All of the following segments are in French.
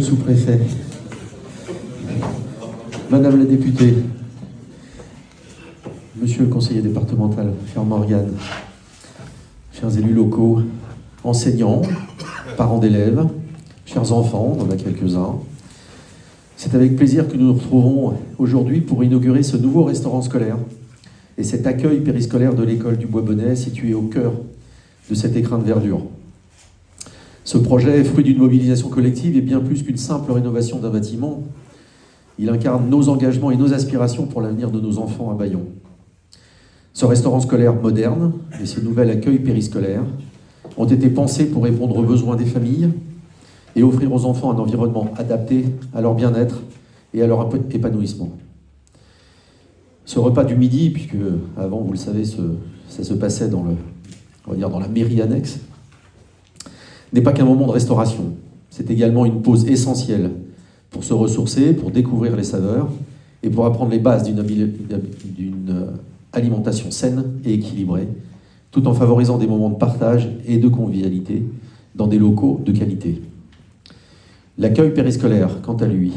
Sous-préfet, Madame la députée, Monsieur le conseiller départemental, cher Morgane, chers élus locaux, enseignants, parents d'élèves, chers enfants, on en a quelques-uns, c'est avec plaisir que nous nous retrouvons aujourd'hui pour inaugurer ce nouveau restaurant scolaire et cet accueil périscolaire de l'école du Bois-Bonnet situé au cœur de cet écrin de verdure. Ce projet est fruit d'une mobilisation collective et bien plus qu'une simple rénovation d'un bâtiment. Il incarne nos engagements et nos aspirations pour l'avenir de nos enfants à Bayon. Ce restaurant scolaire moderne et ce nouvel accueil périscolaire ont été pensés pour répondre aux besoins des familles et offrir aux enfants un environnement adapté à leur bien-être et à leur épanouissement. Ce repas du midi, puisque avant, vous le savez, ça se passait dans la mairie annexe, n'est pas qu'un moment de restauration. C'est également une pause essentielle pour se ressourcer, pour découvrir les saveurs et pour apprendre les bases d'une alimentation saine et équilibrée, tout en favorisant des moments de partage et de convivialité dans des locaux de qualité. L'accueil périscolaire, quant à lui,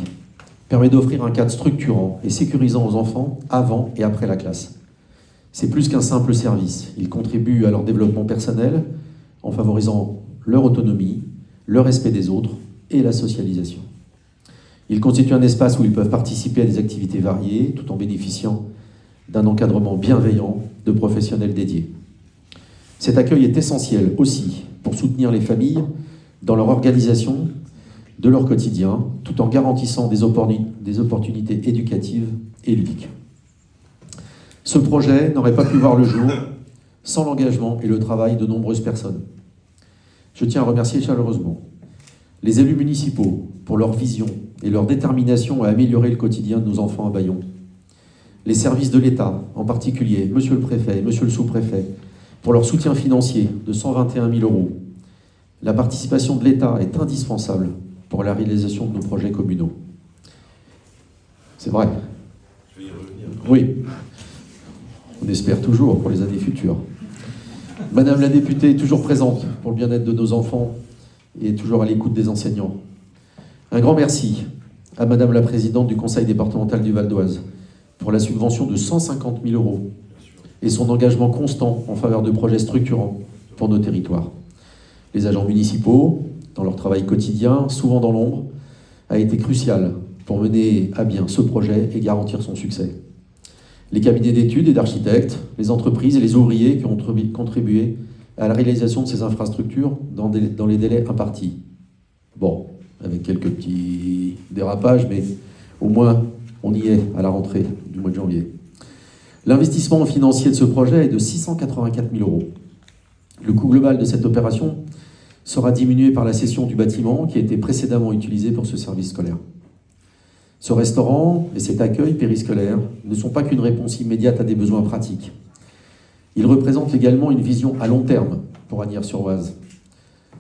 permet d'offrir un cadre structurant et sécurisant aux enfants avant et après la classe. C'est plus qu'un simple service. Il contribue à leur développement personnel en favorisant leur autonomie, le respect des autres et la socialisation. Il constitue un espace où ils peuvent participer à des activités variées tout en bénéficiant d'un encadrement bienveillant de professionnels dédiés. Cet accueil est essentiel aussi pour soutenir les familles dans leur organisation de leur quotidien tout en garantissant des opportunités éducatives et ludiques. Ce projet n'aurait pas pu voir le jour sans l'engagement et le travail de nombreuses personnes. Je tiens à remercier chaleureusement les élus municipaux pour leur vision et leur détermination à améliorer le quotidien de nos enfants à Bayon. Les services de l'État, en particulier Monsieur le Préfet et Monsieur le Sous-Préfet, pour leur soutien financier de 121 000 €. La participation de l'État est indispensable pour la réalisation de nos projets communaux. C'est vrai. Je vais y revenir. Oui. On espère toujours pour les années futures. Madame la députée est toujours présente pour le bien-être de nos enfants et toujours à l'écoute des enseignants. Un grand merci à Madame la présidente du conseil départemental du Val d'Oise pour la subvention de 150 000 € et son engagement constant en faveur de projets structurants pour nos territoires. Les agents municipaux, dans leur travail quotidien, souvent dans l'ombre, a été crucial pour mener à bien ce projet et garantir son succès. Les cabinets d'études et d'architectes, les entreprises et les ouvriers qui ont contribué à la réalisation de ces infrastructures dans les délais impartis. Bon, avec quelques petits dérapages, mais au moins on y est à la rentrée du mois de janvier. L'investissement financier de ce projet est de 684 000 €. Le coût global de cette opération sera diminué par la cession du bâtiment qui a été précédemment utilisé pour ce service scolaire. Ce restaurant et cet accueil périscolaire ne sont pas qu'une réponse immédiate à des besoins pratiques. Ils représentent également une vision à long terme pour Asnières-sur-Oise,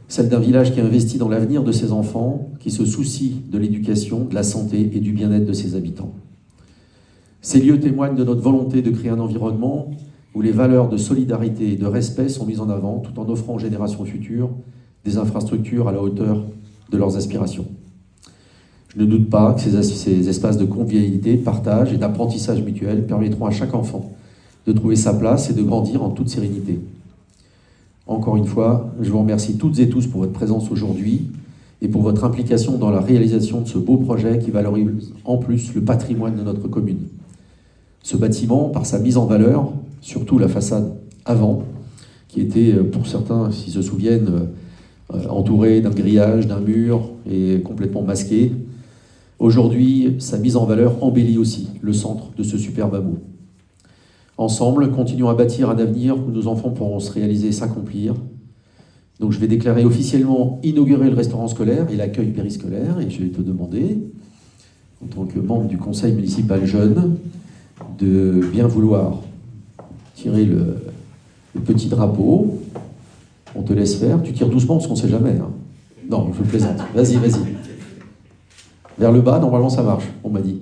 celle d'un village qui investit dans l'avenir de ses enfants, qui se soucie de l'éducation, de la santé et du bien-être de ses habitants. Ces lieux témoignent de notre volonté de créer un environnement où les valeurs de solidarité et de respect sont mises en avant, tout en offrant aux générations futures des infrastructures à la hauteur de leurs aspirations. Je ne doute pas que ces espaces de convivialité, partage et d'apprentissage mutuel permettront à chaque enfant de trouver sa place et de grandir en toute sérénité. Encore une fois, je vous remercie toutes et tous pour votre présence aujourd'hui et pour votre implication dans la réalisation de ce beau projet qui valorise en plus le patrimoine de notre commune. Ce bâtiment, par sa mise en valeur, surtout la façade avant, qui était, pour certains, s'ils se souviennent, entourée d'un grillage, d'un mur et complètement masqué. Aujourd'hui, sa mise en valeur embellit aussi le centre de ce superbe hameau. Ensemble, continuons à bâtir un avenir où nos enfants pourront se réaliser et s'accomplir. Donc je vais déclarer officiellement inaugurer le restaurant scolaire et l'accueil périscolaire, et je vais te demander, en tant que membre du conseil municipal jeune, de bien vouloir tirer le petit drapeau. On te laisse faire. Tu tires doucement parce qu'on ne sait jamais. Hein. Non, je plaisante. Vas-y, vas-y. Vers le bas, normalement ça marche, on m'a dit.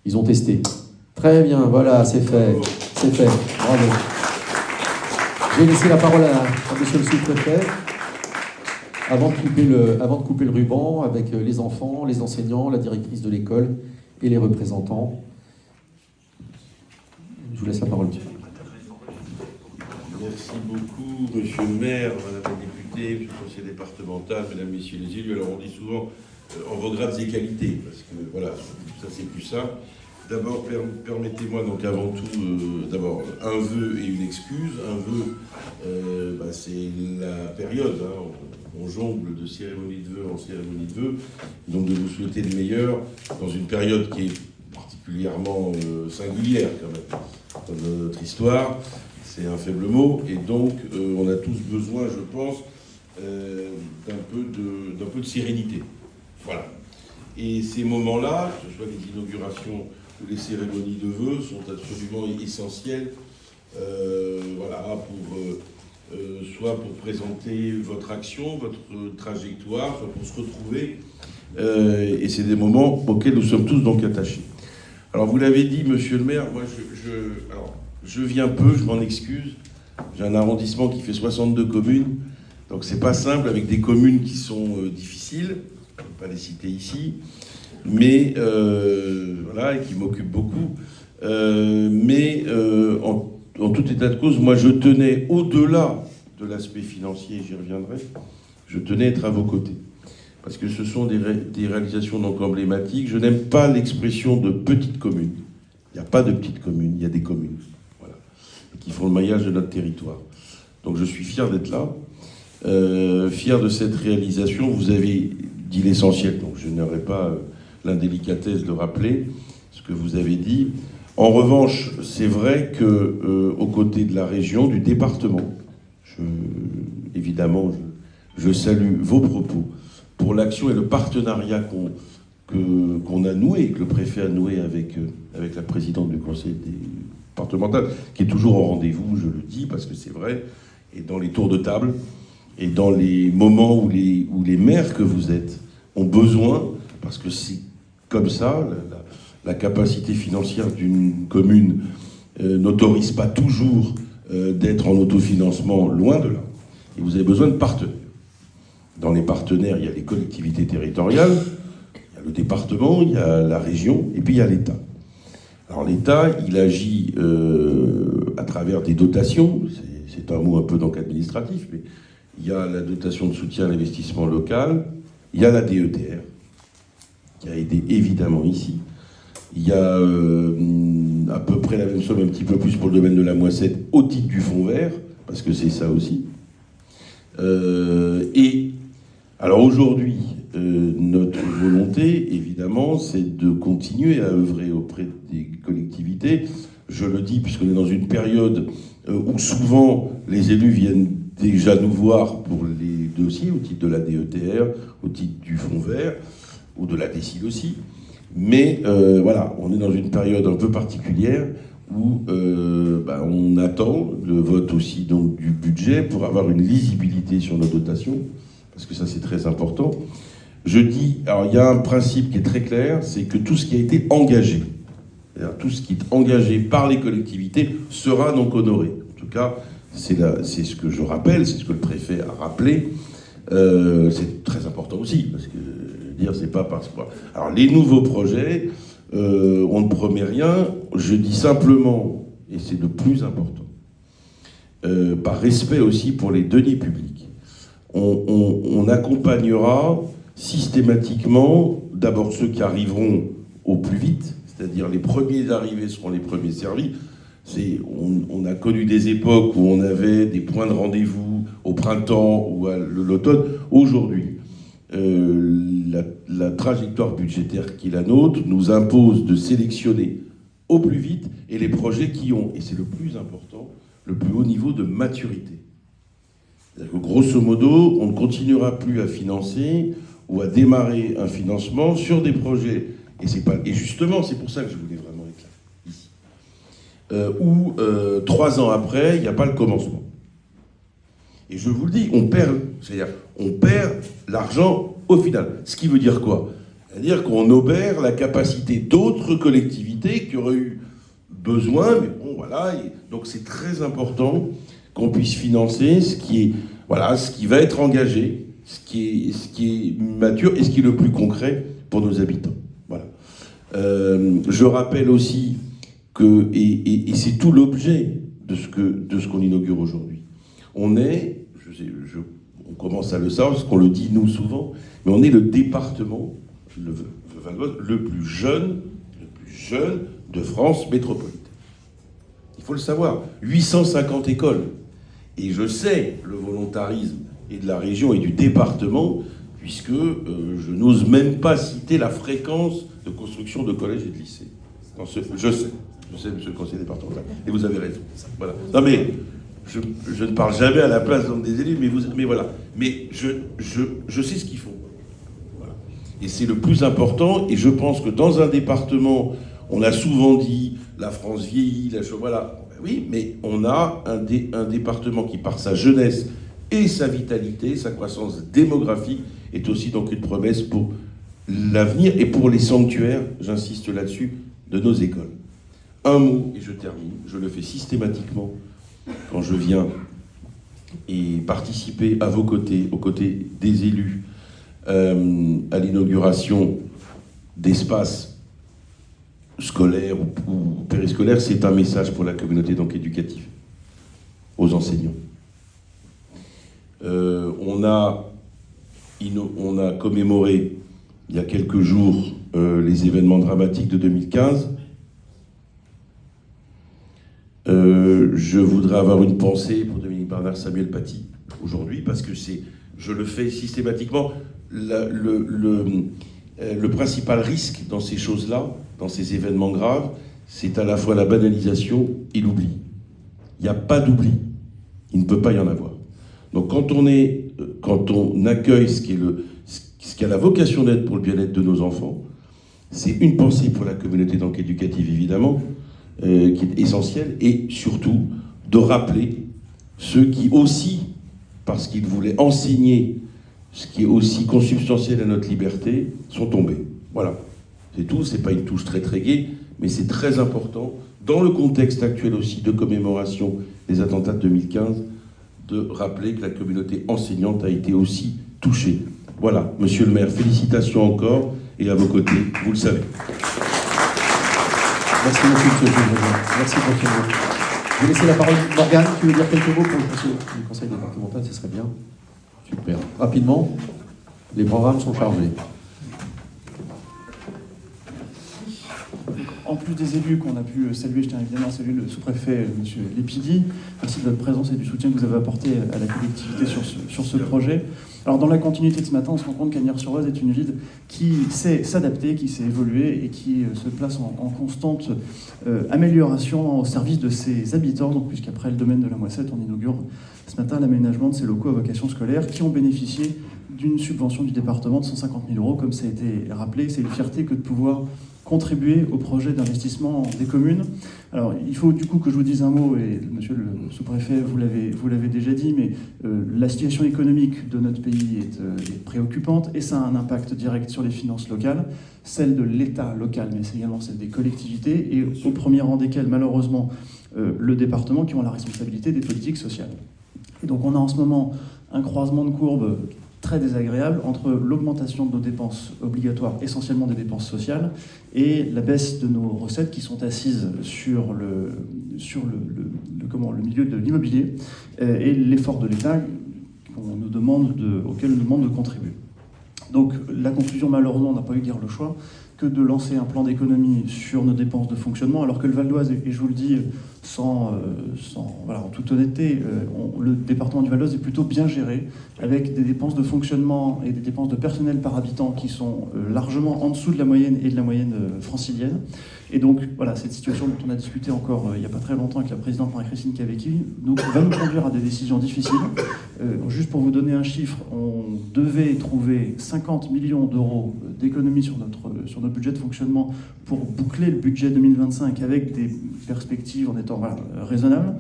Ils ont testé. Très bien, voilà, c'est fait. C'est fait. Bravo. Je vais laisser la parole à monsieur le sous-préfet. avant de couper le ruban avec les enfants, les enseignants, la directrice de l'école et les représentants. Je vous laisse la parole. Merci beaucoup, monsieur le maire, madame la députée, monsieur le conseiller départemental, mesdames, messieurs les élus. Alors on dit souvent en vos grades et qualités, parce que voilà, ça c'est plus ça. D'abord, permettez-moi donc avant tout, d'abord un vœu et une excuse. Un vœu, c'est la période, hein, on jongle de cérémonie de vœux en cérémonie de vœux, donc de vous souhaiter le meilleur dans une période qui est particulièrement singulière quand même dans notre histoire. C'est un faible mot, et donc on a tous besoin, je pense, d'un peu de sérénité. Voilà. Et ces moments-là, que ce soit les inaugurations ou les cérémonies de vœux, sont absolument essentiels, soit pour présenter votre action, votre trajectoire, soit pour se retrouver. Et c'est des moments auxquels nous sommes tous donc attachés. Alors vous l'avez dit, monsieur le maire, moi je viens peu, je m'en excuse. J'ai un arrondissement qui fait 62 communes, donc c'est pas simple, avec des communes qui sont difficiles, je ne vais pas les citer ici, mais et qui m'occupent beaucoup. En tout état de cause, moi je tenais, au-delà de l'aspect financier, j'y reviendrai, je tenais à être à vos côtés. Parce que ce sont des réalisations donc emblématiques. Je n'aime pas l'expression de petite commune. Il n'y a pas de petites communes, il y a des communes. Voilà. Qui font le maillage de notre territoire. Donc je suis fier d'être là, fier de cette réalisation. Vous avez dit l'essentiel, donc je n'aurai pas l'indélicatesse de rappeler ce que vous avez dit. En revanche, c'est vrai qu'aux côtés de la région, du département, évidemment, je salue vos propos pour l'action et le partenariat qu'on a noué, que le préfet a noué avec la présidente du conseil départemental, qui est toujours au rendez-vous, je le dis, parce que c'est vrai, et dans les tours de table, et dans les moments où les maires que vous êtes ont besoin, parce que c'est comme ça, la capacité financière d'une commune n'autorise pas toujours d'être en autofinancement, loin de là. Et vous avez besoin de partenaires. Dans les partenaires, il y a les collectivités territoriales, il y a le département, il y a la région, et puis il y a l'État. Alors l'État, il agit à travers des dotations, c'est un mot un peu donc administratif, mais il y a la dotation de soutien à l'investissement local, il y a la DETR, qui a aidé évidemment ici, il y a à peu près la même somme, un petit peu plus pour le domaine de la Moissette, au titre du fonds vert, parce que c'est ça aussi. Alors aujourd'hui, notre volonté, évidemment, c'est de continuer à œuvrer auprès des collectivités. Je le dis puisqu'on est dans une période où souvent les élus viennent déjà nous voir pour les dossiers, au titre de la DETR, au titre du fonds vert, ou de la DSIL aussi. Mais on est dans une période un peu particulière où on attend le vote aussi donc, du budget pour avoir une lisibilité sur nos dotations, parce que ça c'est très important. Je dis, alors il y a un principe qui est très clair, c'est que tout ce qui a été engagé, c'est-à-dire tout ce qui est engagé par les collectivités sera donc honoré. En tout cas, c'est ce que je rappelle, c'est ce que le préfet a rappelé. C'est très important aussi, parce que c'est pas parce que... Alors les nouveaux projets, on ne promet rien, je dis simplement, et c'est le plus important, par respect aussi pour les deniers publics, on accompagnera systématiquement d'abord ceux qui arriveront au plus vite, c'est-à-dire les premiers arrivés seront les premiers servis. On a connu des époques où on avait des points de rendez-vous au printemps ou à l'automne. Aujourd'hui, la trajectoire budgétaire qui est la nôtre nous impose de sélectionner au plus vite et les projets qui ont, et c'est le plus important, le plus haut niveau de maturité. C'est-à-dire que grosso modo, on ne continuera plus à financer ou à démarrer un financement sur des projets, et justement c'est pour ça que je voulais vraiment être là, ici, où 3 ans après, il n'y a pas le commencement. Et je vous le dis, on perd l'argent au final. Ce qui veut dire quoi? C'est-à-dire qu'on obère la capacité d'autres collectivités qui auraient eu besoin, mais bon, voilà. Donc c'est très important qu'on puisse financer ce qui va être engagé, ce qui est mature et ce qui est le plus concret pour nos habitants. Voilà. Je rappelle aussi que, et c'est tout l'objet de ce qu'on inaugure aujourd'hui. On commence à le savoir, parce qu'on le dit nous souvent, mais on est le département, le Val-d'Oise, le plus jeune de France métropolitaine. Il faut le savoir, 850 écoles. Et je sais le volontarisme et de la région et du département, puisque je n'ose même pas citer la fréquence de construction de collèges et de lycées. Je sais, monsieur le conseiller départemental, et vous avez raison. Voilà. Non mais, je ne parle jamais à la place des élus, mais voilà. Mais je sais ce qu'ils font. Voilà. Et c'est le plus important, et je pense que dans un département, on a souvent dit, la France vieillit, voilà. Oui, mais on a un département qui, par sa jeunesse et sa vitalité, sa croissance démographique, est aussi donc une promesse pour l'avenir et pour les sanctuaires, j'insiste là-dessus, de nos écoles. Un mot, et je termine, je le fais systématiquement quand je viens et participer à vos côtés, aux côtés des élus, à l'inauguration d'espaces scolaires ou périscolaires, c'est un message pour la communauté donc éducative, aux enseignants. On a commémoré il y a quelques jours les événements dramatiques de 2015. Je voudrais avoir une pensée pour Dominique Bernard, Samuel Paty aujourd'hui, parce que je le fais systématiquement. Le principal risque dans ces choses-là, dans ces événements graves, c'est à la fois la banalisation et l'oubli. Il n'y a pas d'oubli. Il ne peut pas y en avoir. Donc quand on accueille ce qui a la vocation d'être pour le bien-être de nos enfants, c'est une pensée pour la communauté donc éducative évidemment, qui est essentielle, et surtout de rappeler ceux qui aussi, parce qu'ils voulaient enseigner ce qui est aussi consubstantiel à notre liberté, sont tombés. Voilà. C'est tout, c'est pas une touche très très gaie, mais c'est très important, dans le contexte actuel aussi de commémoration des attentats de 2015, de rappeler que la communauté enseignante a été aussi touchée. Voilà, monsieur le maire, félicitations encore, et à vos côtés, vous le savez. Merci beaucoup, monsieur le président. Merci pour ce mot. Je vais laisser la parole à Morgane, qui veut dire quelques mots pour le conseil départemental, ce serait bien. Super. Rapidement, les programmes sont chargés. En plus des élus qu'on a pu saluer, je tiens évidemment à saluer le sous-préfet, M. Lépidi. Merci de votre présence et du soutien que vous avez apporté à la collectivité sur ce projet. Alors, dans la continuité de ce matin, on se rend compte qu'Asnières-sur-Oise est une ville qui sait s'adapter, qui sait évoluer et qui se place en constante amélioration au service de ses habitants. Donc, puisqu'après le domaine de la Moissette, on inaugure ce matin l'aménagement de ces locaux à vocation scolaire qui ont bénéficié d'une subvention du département de 150 000 €, comme ça a été rappelé. C'est une fierté que de pouvoir contribuer au projet d'investissement des communes. Alors, il faut du coup que je vous dise un mot, et monsieur le sous-préfet, vous l'avez déjà dit, mais la situation économique de notre pays est préoccupante, et ça a un impact direct sur les finances locales, celle de l'État local, mais c'est également celle des collectivités, et au premier rang desquelles, malheureusement, le département, qui ont la responsabilité des politiques sociales. Et donc on a en ce moment un croisement de courbes très désagréable entre l'augmentation de nos dépenses obligatoires, essentiellement des dépenses sociales, et la baisse de nos recettes qui sont assises sur le milieu de l'immobilier et l'effort de l'État auquel on nous demande de contribuer. Donc la conclusion, malheureusement, on n'a pas eu dire le choix que de lancer un plan d'économie sur nos dépenses de fonctionnement, alors que le Val-d'Oise, et je vous le dis en toute honnêteté, le département du Val-d'Oise est plutôt bien géré, avec des dépenses de fonctionnement et des dépenses de personnel par habitant qui sont largement en dessous de la moyenne et de la moyenne francilienne. Et donc, voilà, cette situation dont on a discuté encore il n'y a pas très longtemps avec la présidente Marie-Christine Cavecchi va nous conduire à des décisions difficiles. Juste pour vous donner un chiffre, on devait trouver 50 millions d'euros d'économies sur notre budget de fonctionnement pour boucler le budget 2025 avec des perspectives en étant raisonnables.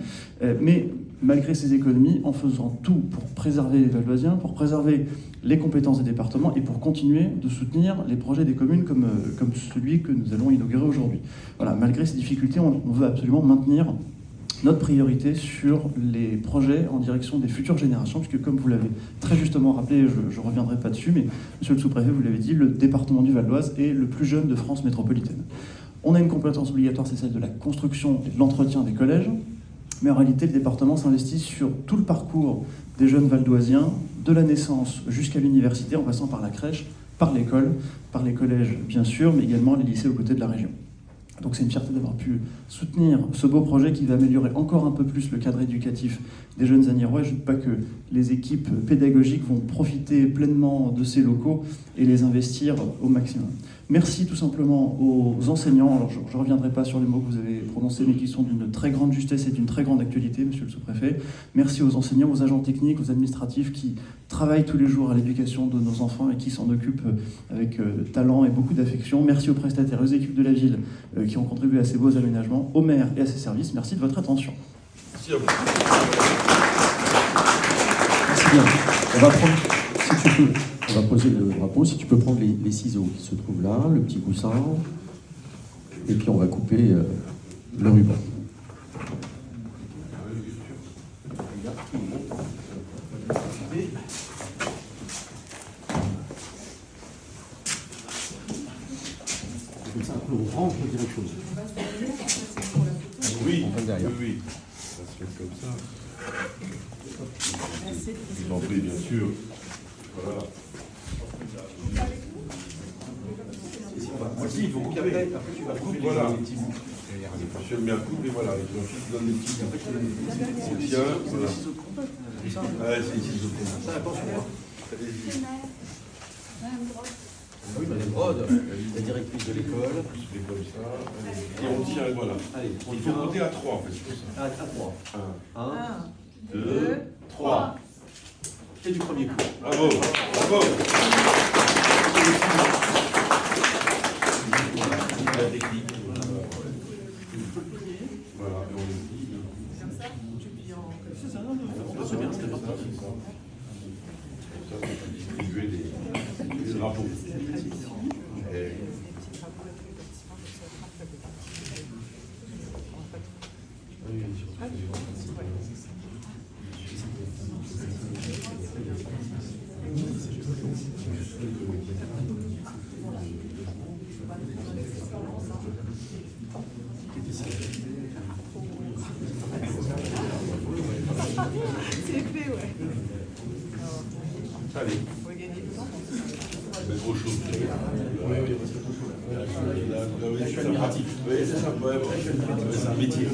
Mais malgré ces économies, en faisant tout pour préserver les Val-d'Oisiens, pour préserver les compétences des départements et pour continuer de soutenir les projets des communes comme celui que nous allons inaugurer aujourd'hui. Voilà, malgré ces difficultés, on veut absolument maintenir notre priorité sur les projets en direction des futures générations, puisque comme vous l'avez très justement rappelé, je ne reviendrai pas dessus, mais monsieur le sous-préfet, vous l'avez dit, le département du Val d'Oise est le plus jeune de France métropolitaine. On a une compétence obligatoire, c'est celle de la construction et de l'entretien des collèges, mais en réalité, le département s'investit sur tout le parcours des jeunes valdoisiens, de la naissance jusqu'à l'université, en passant par la crèche, par l'école, par les collèges bien sûr, mais également les lycées aux côtés de la région. Donc c'est une fierté d'avoir pu soutenir ce beau projet qui va améliorer encore un peu plus le cadre éducatif des jeunes Agniérois. Je ne doute pas que les équipes pédagogiques vont profiter pleinement de ces locaux et les investir au maximum. Merci tout simplement aux enseignants. Alors je ne reviendrai pas sur les mots que vous avez prononcés, mais qui sont d'une très grande justesse et d'une très grande actualité, monsieur le sous-préfet. Merci aux enseignants, aux agents techniques, aux administratifs qui travaillent tous les jours à l'éducation de nos enfants et qui s'en occupent avec talent et beaucoup d'affection. Merci aux prestataires, aux équipes de la ville qui ont contribué à ces beaux aménagements, aux maires et à ses services. Merci de votre attention. Merci à vous. Merci bien. On va prendre, si tu peux, on va poser le drapeau. Si tu peux prendre les ciseaux qui se trouvent là, le petit coussin, et puis on va couper le ruban. On rentre directement. Oui, On passe derrière. oui, oui. Ça se fait comme ça. Je vous en prie, bien sûr. Voilà. Voici, il faut couper. Après, tu vas couper voilà. Les petits bouts. Je le mets un coup, et voilà. Et ensuite, je donne les petits bouts. On tient, voilà. Ouais, c'est ici. Ça, attention. Allez-y. Oui, Madame Rode, la directrice de l'école. Je fais comme ça. Et on tient, voilà. Allez, Il faut compter à 3 en fait, c'est ça. À 3. 1, 2, 3. Et du premier coup. Bravo, bravo. La technique. Voilà, et on le dit. Comme ça, tu vis en. C'est ça, c'est bien, c'était parti. Ça, c'est distribuer les drapeaux. Et... C'est fait, ouais. Allez. On va gagner du temps. Mais trop chaud. C'est pratique. Oui, c'est ça. C'est un métier.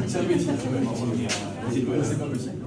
C'est un métier. C'est pas possible.